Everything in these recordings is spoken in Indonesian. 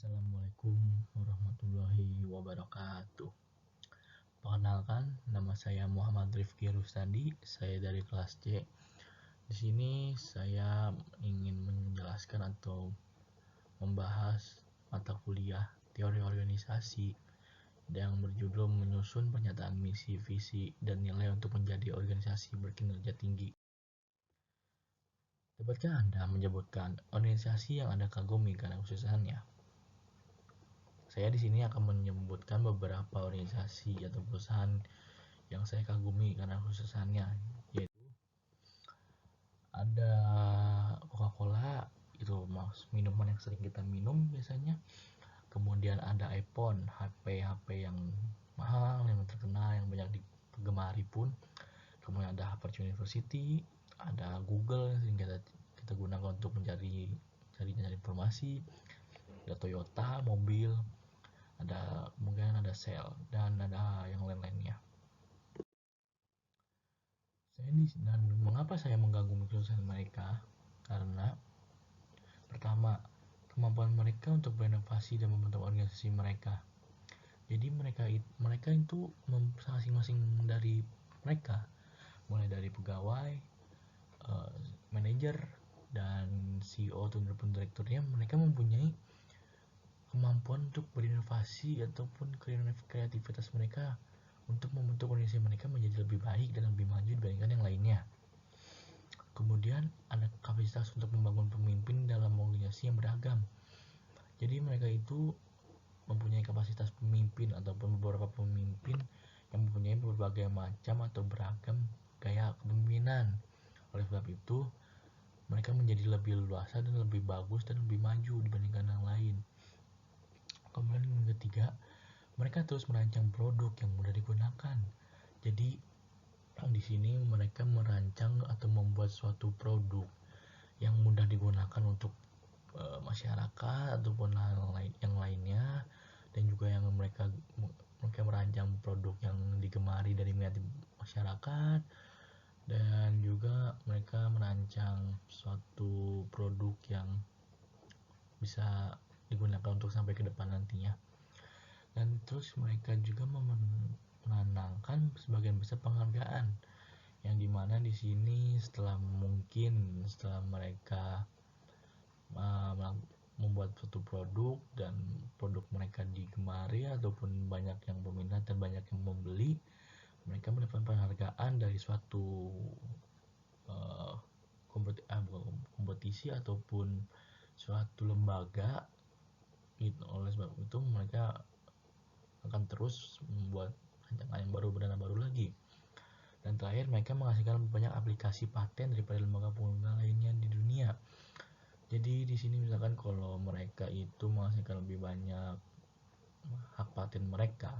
Assalamualaikum warahmatullahi wabarakatuh. Perkenalkan, nama saya Muhammad Rifki Rustandi. Saya dari kelas C. Di sini saya ingin menjelaskan atau membahas mata kuliah teori organisasi yang berjudul menyusun pernyataan misi, visi, dan nilai untuk menjadi organisasi berkinerja tinggi. Dapatkah Anda menyebutkan organisasi yang Anda kagumi karena khususannya? Saya di sini akan menyebutkan beberapa organisasi atau perusahaan yang saya kagumi karena khususannya, yaitu ada Coca-Cola, itu minuman yang sering kita minum biasanya. Kemudian ada iPhone, HP yang mahal, yang terkenal, yang banyak digemari pun. Kemudian ada Harvard University, ada Google yang sering kita gunakan untuk mencari informasi. Ada Toyota mobil, ada kemungkinan ada Shell, dan ada yang lain-lainnya. Dan mengapa saya mengganggu keputusan mereka? Karena pertama, kemampuan mereka untuk berinovasi dan membentuk organisasi mereka. Jadi mereka itu masing-masing dari mereka, mulai dari pegawai, manajer, dan CEO ataupun direkturnya, mereka mempunyai kemampuan untuk berinovasi ataupun kreativitas mereka untuk membentuk organisasi mereka menjadi lebih baik dan lebih maju dibandingkan yang lainnya. Kemudian ada kapasitas untuk membangun pemimpin dalam organisasi yang beragam. Jadi mereka itu mempunyai kapasitas pemimpin ataupun beberapa pemimpin yang mempunyai berbagai macam atau beragam gaya kepemimpinan. Oleh sebab itu, mereka menjadi lebih luasa dan lebih bagus dan lebih maju dibandingkan yang lain. Kemudian yang ketiga, mereka terus merancang produk yang mudah digunakan. Jadi di sini mereka merancang atau membuat suatu produk yang mudah digunakan untuk masyarakat ataupun yang lainnya, dan juga yang mereka merancang produk yang digemari dari minat masyarakat, dan juga mereka merancang suatu produk yang bisa digunakan untuk sampai ke depan nantinya. Dan terus mereka juga menanangkan sebagian besar penghargaan, yang dimana di sini setelah mereka membuat suatu produk dan produk mereka digemari ataupun banyak yang berminat dan banyak yang membeli, mereka mendapatkan penghargaan dari suatu kompetisi ataupun suatu lembaga. Oleh sebab itu mereka akan terus membuat rancangan yang baru dan baru lagi. Dan terakhir, mereka menghasilkan banyak aplikasi paten daripada lembaga pengembangan lainnya di dunia. Jadi di sini misalkan kalau mereka itu menghasilkan lebih banyak hak paten mereka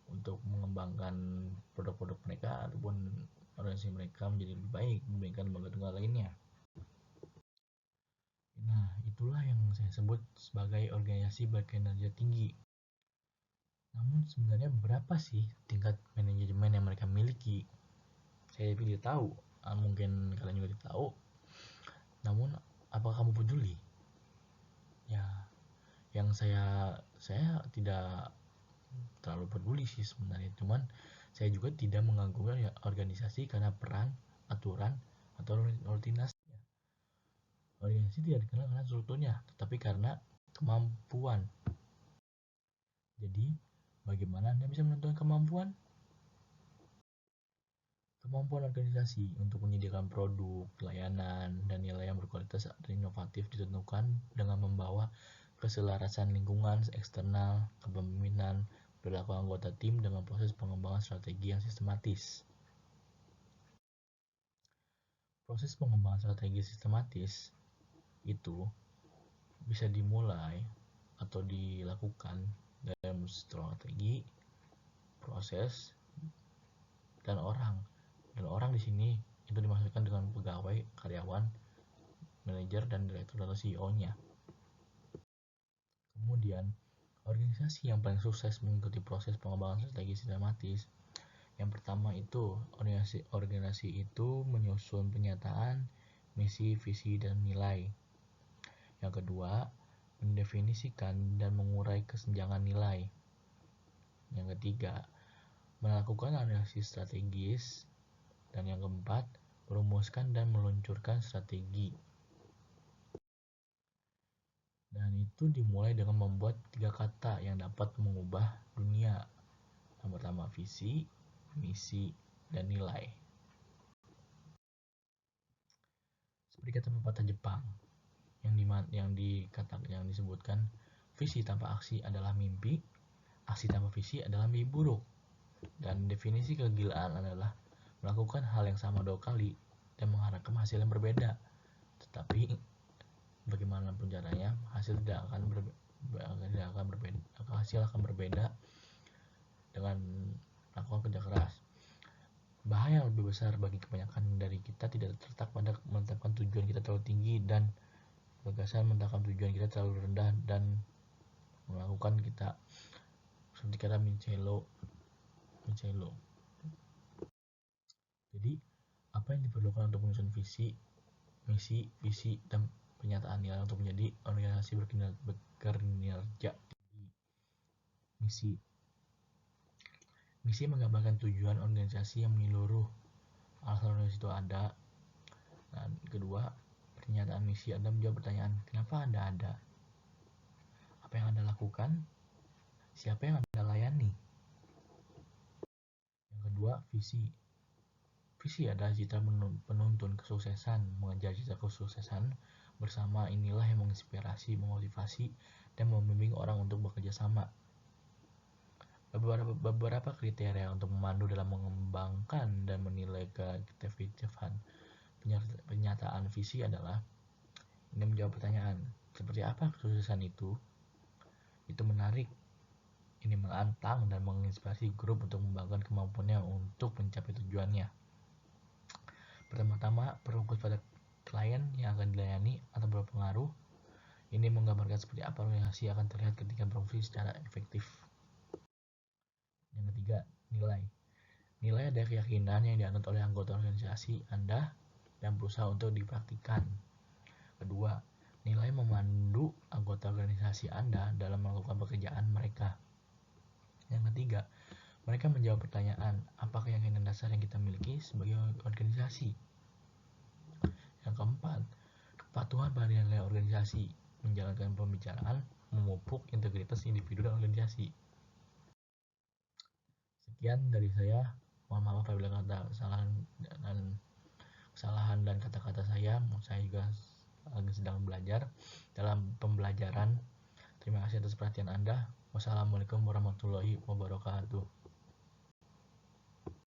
untuk mengembangkan produk-produk mereka ataupun organisasi mereka menjadi lebih baik dibandingkan lembaga lainnya. Nah, itulah yang saya sebut sebagai organisasi berkinerja tinggi. Namun sebenarnya berapa sih tingkat manajemen yang mereka miliki? Saya tidak tahu, mungkin kalian juga tidak tahu. Namun apakah kamu peduli? Ya, yang saya tidak terlalu peduli sih sebenarnya. Cuman saya juga tidak mengganggu organisasi karena peran, aturan, atau rutinitas. Organisasi tidak dikenal karena strukturnya, tetapi karena kemampuan. Jadi, bagaimana Anda bisa menentukan kemampuan? Kemampuan organisasi untuk menyediakan produk, layanan, dan nilai yang berkualitas dan inovatif ditentukan dengan membawa keselarasan lingkungan eksternal, kepemimpinan, perilaku anggota tim dengan proses pengembangan strategi yang sistematis. Proses pengembangan strategi sistematis itu bisa dimulai atau dilakukan dalam strategi, proses, dan orang. Dan orang di sini itu dimaksudkan dengan pegawai, karyawan, manajer, dan direktur atau CEO-nya. Kemudian, organisasi yang paling sukses mengikuti proses pengembangan strategi sistematis, yang pertama itu organisasi itu menyusun pernyataan, misi, visi, dan nilai. Yang kedua, mendefinisikan dan mengurai kesenjangan nilai. Yang ketiga, melakukan analisis strategis. Dan yang keempat, merumuskan dan meluncurkan strategi. Dan itu dimulai dengan membuat 3 kata yang dapat mengubah dunia. Yang pertama, visi, misi, dan nilai. Seperti kata pepatah Jepang yang disebutkan, visi tanpa aksi adalah mimpi, aksi tanpa visi adalah mimpi buruk. Dan definisi kegilaan adalah melakukan hal yang sama 2 kali dan mengharapkan hasil yang berbeda. Tetapi bagaimanapun caranya, hasil akan berbeda dengan melakukan kerja keras. Bahaya yang lebih besar bagi kebanyakan dari kita tidak terletak pada menetapkan tujuan kita terlalu tinggi dan gagasan menetapkan tujuan kita terlalu rendah dan melakukan kita seperti kata Michello. Jadi, apa yang diperlukan untuk menyusun visi, misi, visi, dan pernyataan nilai untuk menjadi organisasi berkinerja tinggi? Misi menggambarkan tujuan organisasi yang menyeluruh. Alasan organisasi itu ada. Dan kedua, pernyataan misi Anda menjawab pertanyaan, kenapa Anda ada? Apa yang Anda lakukan? Siapa yang Anda layani? Yang kedua, visi. Visi adalah citra penuntun kesuksesan. Mengejar citra kesuksesan bersama inilah yang menginspirasi, memotivasi, dan membimbing orang untuk bekerja sama. Beberapa kriteria untuk memandu dalam mengembangkan dan menilai keefektifan pernyataan visi adalah ini menjawab pertanyaan, seperti apa kesuksesan itu? Itu menarik, ini menantang dan menginspirasi grup untuk mengembangkan kemampuannya untuk mencapai tujuannya. Pertama-tama, berfokus pada klien yang akan dilayani atau berpengaruh. Ini menggambarkan seperti apa organisasi akan terlihat ketika berfungsi secara efektif. Yang ketiga, nilai. Nilai adalah keyakinan yang dianut oleh anggota organisasi Anda dan berusaha untuk dipraktikkan. Kedua, nilai memandu anggota organisasi Anda dalam melakukan pekerjaan mereka. Yang ketiga, mereka menjawab pertanyaan, apa keyakinan dasar yang kita miliki sebagai organisasi? Yang keempat, kepatuhan pada nilai organisasi, menjalankan pembicaraan, memupuk integritas individu dan organisasi. Sekian dari saya. Mohon maaf apabila ada kesalahan dan kata-kata saya juga sedang belajar dalam pembelajaran. Terima kasih atas perhatian Anda. Wassalamualaikum warahmatullahi wabarakatuh.